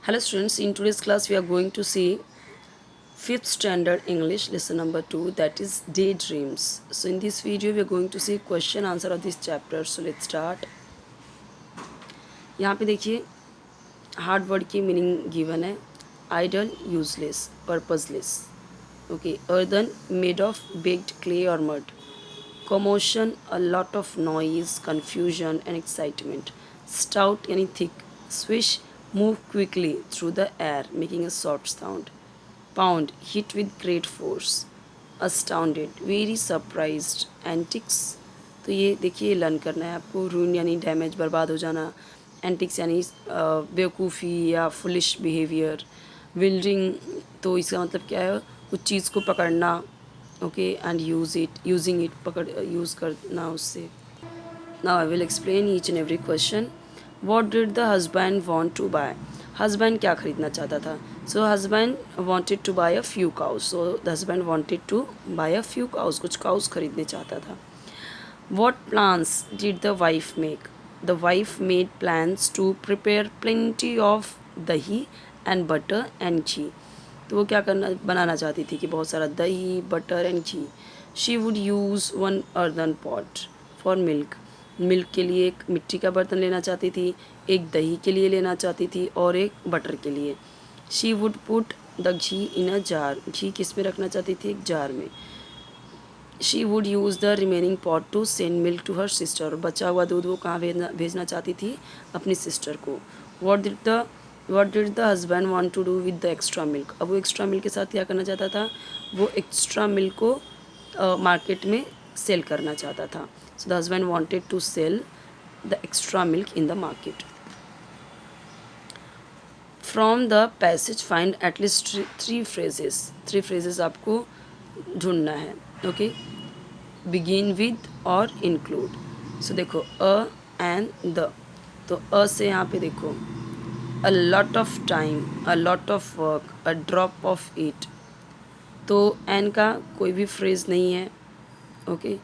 Hello students, in today's class we are going to see 5th standard English lesson number 2, that is daydreams. So in this video we are going to see question answer of this chapter. So let's start. यहाँ पे देखिए hard word की meaning given है. Idle, useless, purposeless. Okay. Earthen, made of baked clay और mud. Commotion, a lot of noise, confusion and excitement. Stout यानी thick. Swish, move quickly through the air making a soft sound. Pound, hit with great force. Astounded, very surprised. Antics, तो ये देखिए learn करना है आपको. ruin यानी damage, बर्बाद हो जाना. एंटिक्स यानी बेवकूफ़ी या फुलिश बिहेवियर. विल्डिंग, तो इसका मतलब क्या है, कुछ चीज़ को पकड़ना. ओके. एंड यूजिंग इट, पकड़ यूज़ करना उससे. Now I will explain each and every question. What did the husband want to buy. Husband क्या खरीदना चाहता था. So husband wanted to buy a few cows. So the husband wanted to buy a few cows, कुछ cows खरीदने चाहता था. What plans did the wife make. The wife made plans to prepare plenty of dahi and butter and घी. तो वो क्या करना बनाना चाहती थी कि बहुत सारा दही, butter and ghee. She would use one earthen pot for milk. Milk के लिए एक मिट्टी का बर्तन लेना चाहती थी, एक दही के लिए लेना चाहती थी और एक बटर के लिए. She would put the ghee in a jar. घी किस में रखना चाहती थी, एक जार में. She would use the remaining pot to send milk to her sister. बचा हुआ दूध वो कहाँ भेजना चाहती थी, अपनी सिस्टर को. What did the husband want to do with the extra milk. अब वो एक्स्ट्रा मिल्क के साथ क्या करना चाहता था, वो एक्स्ट्रा मिल्क को मार्केट में सेल करना चाहता था. So the husband wanted to sell the extra milk in the market. From the passage find at least three phrases आपको ढूंढना है. ओके. बिगिन विद और इंक्लूड. सो देखो अ एंड द. तो अ से यहाँ पे देखो a lot of time, a lot of work, a drop of it. तो एन का कोई भी फ्रेज़ नहीं है. ओके.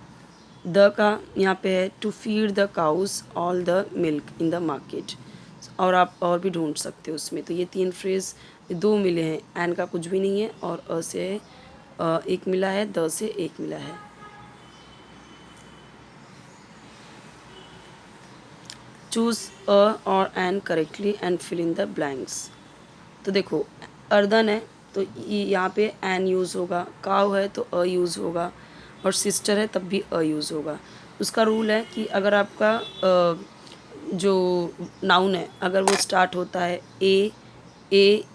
द का यहाँ पे है to feed the cows all the milk in the market. और आप और भी ढूंढ सकते हो उसमें. तो ये तीन फ्रेज़ दो मिले हैं. एन का कुछ भी नहीं है और अ से एक मिला है, द से एक मिला है. Choose a or an correctly and fill in the blanks. तो देखो अर्दन है तो यहाँ पे एन यूज़ होगा. काव है तो अ यूज़ होगा. और सिस्टर है तब भी अ यूज़ होगा. उसका रूल है कि अगर आपका जो नाउन है अगर वो स्टार्ट होता है ए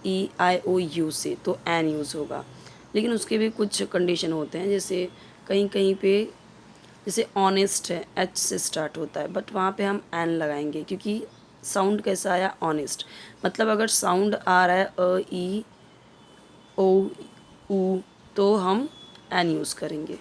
ई आई ओ यू से तो एन यूज़ होगा. लेकिन उसके भी कुछ कंडीशन होते हैं. जैसे कहीं कहीं पे जैसे ऑनेस्ट है एच से स्टार्ट होता है बट वहाँ पे हम एन लगाएंगे क्योंकि साउंड कैसा आया, ऑनेस्ट. मतलब अगर साउंड आ रहा है अ ई ओ ऊ तो हम एन यूज़ करेंगे.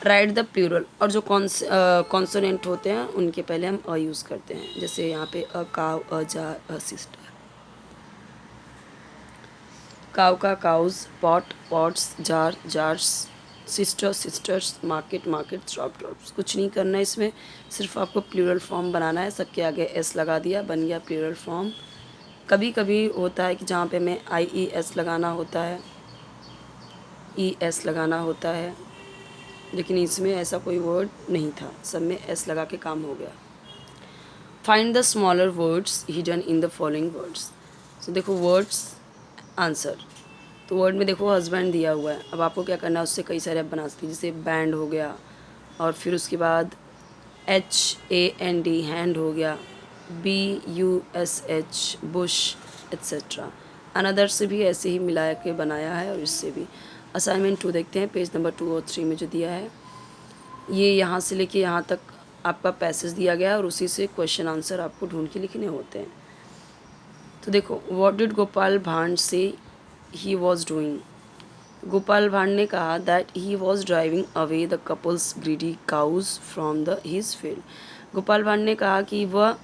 Write the plural. और जो कॉन्सोनेंट होते हैं उनके पहले हम अ यूज़ करते हैं. जैसे यहाँ पे अ काव, a jar, a sister. Cow का cows, pot pots, jar jars, sister sisters, market market, drop drops. कुछ नहीं करना है इसमें, सिर्फ आपको प्लूरल फॉर्म बनाना है. सबके आगे एस लगा दिया, बन गया प्लूरल फॉर्म. कभी कभी होता है कि जहाँ पे हमें आई ई एस लगाना होता है, ई एस लगाना होता है, लेकिन इसमें ऐसा कोई वर्ड नहीं था. सब में एस लगा के काम हो गया. Find the smaller words hidden in the following words. तो देखो वर्ड्स आंसर. तो वर्ड में देखो हस्बैंड दिया हुआ है. अब आपको क्या करना है, उससे कई सारे आप बना सकते हैं. जैसे बैंड हो गया और फिर उसके बाद HAND हैंड हो गया, BUSH बुश एट्सेट्रा. अनदर से भी ऐसे ही मिला के बनाया है और इससे भी. असाइनमेंट 2 देखते हैं पेज नंबर 2 और 3 में जो दिया है. ये यहाँ से लेके यहाँ तक आपका पैसेज दिया गया है और उसी से क्वेश्चन आंसर आपको ढूंढ के लिखने होते हैं. तो देखो व्हाट डिड गोपाल भांड से he was doing. Gopal Bhand ने कहा that he was driving away the couple's greedy cows from the his field. Gopal Bhand ने कहा कि वह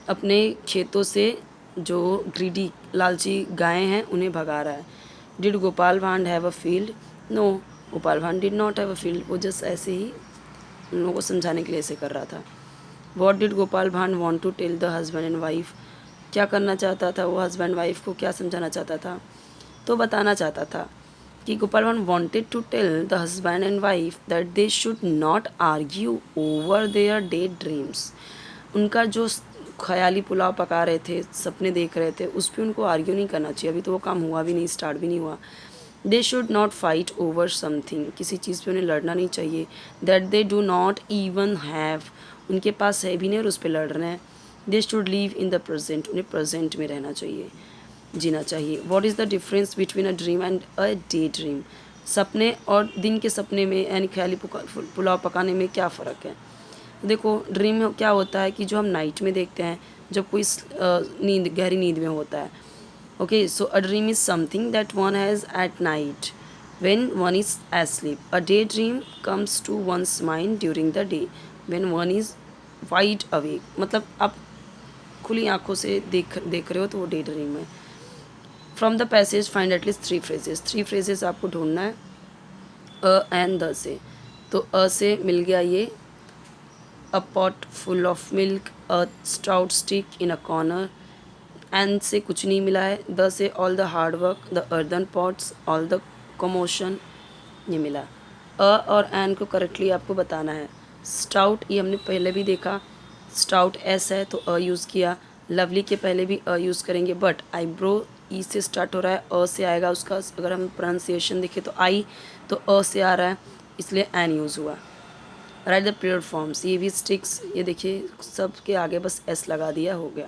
अपने खेतों से जो ग्रीडी लालची गायें हैं उन्हें भगा रहा है. Did Gopal Bhand have a field. No, Gopal Bhand did not have a field. वो जस्ट ऐसे ही उन लोगों को समझाने के लिए ऐसे कर रहा था. What did Gopal Bhand want to tell the husband and wife. क्या करना चाहता था वो हस्बैंड वाइफ को, क्या समझाना चाहता था? तो बताना चाहता था कि Gopal Bhargava wanted to tell the husband and wife that they should not argue over their daydreams. उनका जो ख्याली पुलाव पका रहे थे, सपने देख रहे थे, उस पर उनको आर्ग्यू नहीं करना चाहिए। अभी तो वो काम हुआ भी नहीं, स्टार्ट भी नहीं हुआ। They should not fight over something, किसी चीज़ पे उन्हें लड़ना नहीं चाहिए। That they do not even have, उनके पास है भी नहीं और उस पर लड़ रहे हैं। They should live in the present, उन्हें प्रेजेंट में रहना चाहिए, जीना चाहिए। What is the difference between a dream and a day dream? सपने और दिन के सपने में यानी ख्याली पुलाव पकाने में क्या फ़र्क है? देखो, ड्रीम में क्या होता है कि जो हम नाइट में देखते हैं, जब कोई नींद, गहरी नींद में होता है। Okay, so a dream is something that one has at night when one is asleep. A day dream comes to one's mind during the day when one is wide awake. मतलब आप खुली आंखों से देख रहे हो तो वो डे ड्रीम है। From the passage find at least 3 phrases. 3 phrases आपको ढूंढना है अ एंड द से। तो अ से मिल गया ये, a pot full of milk, a stout stick in a corner. End से कुछ नहीं मिला है। द से all the hard work, the earthen pots, all the commotion, ये मिला। अ और एन को करेक्टली आपको बताना है। स्टाउट ये हमने पहले भी देखा, स्टाउट एस है तो अ यूज़ किया। लवली के पहले भी अ यूज़ करेंगे, बट आईब्रो ई से स्टार्ट हो रहा है, अ से आएगा उसका। अगर हम प्रोनाउंसिएशन देखें तो आई, तो अ से आ रहा है, इसलिए एन यूज़ हुआ। राइट द प्योर फॉर्म्स, ये भी स्टिक्स, ये देखिए सबके आगे बस एस लगा दिया, हो गया।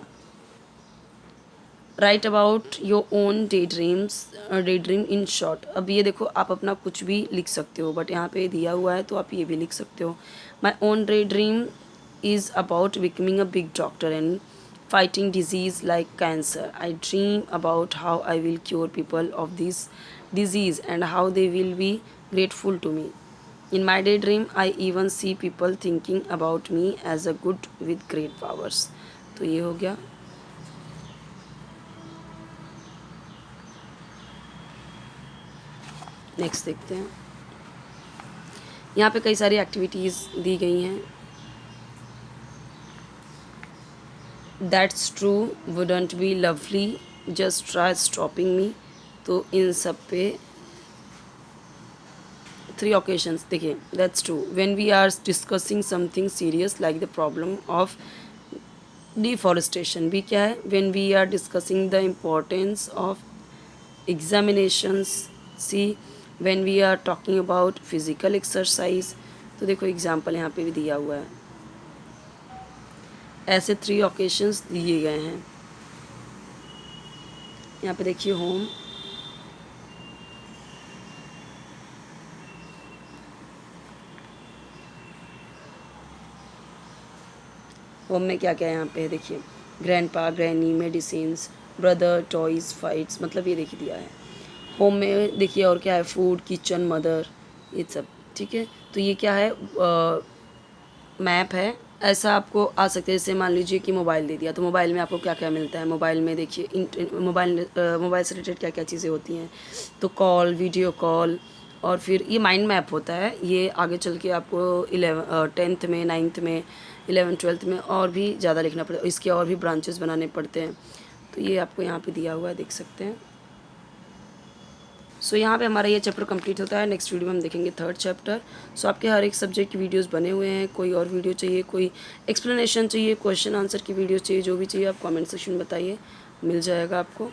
Right about your own day dreams, day dream in short. अब ये देखो, आप अपना कुछ भी लिख सकते हो, बट यहाँ पे दिया हुआ है तो आप ये भी लिख सकते हो। My own day dream is about becoming a big doctor and fighting disease like cancer. I dream about how I will cure people of this disease and how they will be grateful to me. In my daydream, I even see people thinking about me as a good with great powers. तो ये हो गया। Next देखते हैं। यहाँ पे कई सारी एक्टिविटीज़ दी गई हैं। That's true, wouldn't be lovely, just try stopping me. तो इन सब पे 3 occasions देखिए। That's true when we are discussing something serious like the problem of deforestation. भी क्या है? When we are discussing the importance of examinations. See when we are talking about physical exercise. तो देखो एग्जाम्पल यहाँ पे भी दिया हुआ है। ऐसे 3 occasions दिए गए हैं। यहाँ पे देखिए होम, होम में क्या क्या है यहाँ पे देखिए, grandpa, granny, medicines, brother, toys, fights, मतलब ये देखिए दिया है। होम में देखिए और क्या है, फूड, किचन, मदर, ये सब। ठीक है, तो ये क्या है, मैप है। ऐसा आपको आ सकता है, जैसे मान लीजिए कि मोबाइल दे दिया, तो मोबाइल में आपको क्या क्या मिलता है। मोबाइल में देखिए मोबाइल से रिलेटेड क्या क्या चीज़ें होती हैं। तो कॉल, वीडियो कॉल, और फिर ये माइंड मैप होता है। ये आगे चल के आपको 10th में, 9th में, 11th 12th में और भी ज़्यादा लिखना पड़ता है, इसके और भी ब्रांचेस बनाने पड़ते हैं। तो ये आपको यहाँ पे दिया हुआ है, देख सकते हैं। सो यहाँ पे हमारा ये चैप्टर कंप्लीट होता है। नेक्स्ट वीडियो में हम देखेंगे 3rd चैप्टर। सो आपके हर एक सब्जेक्ट की वीडियोस बने हुए हैं। कोई और वीडियो चाहिए, कोई एक्सप्लेनेशन चाहिए, क्वेश्चन आंसर की वीडियो चाहिए, जो भी चाहिए आप कमेंट सेक्शन में बताइए, मिल जाएगा आपको।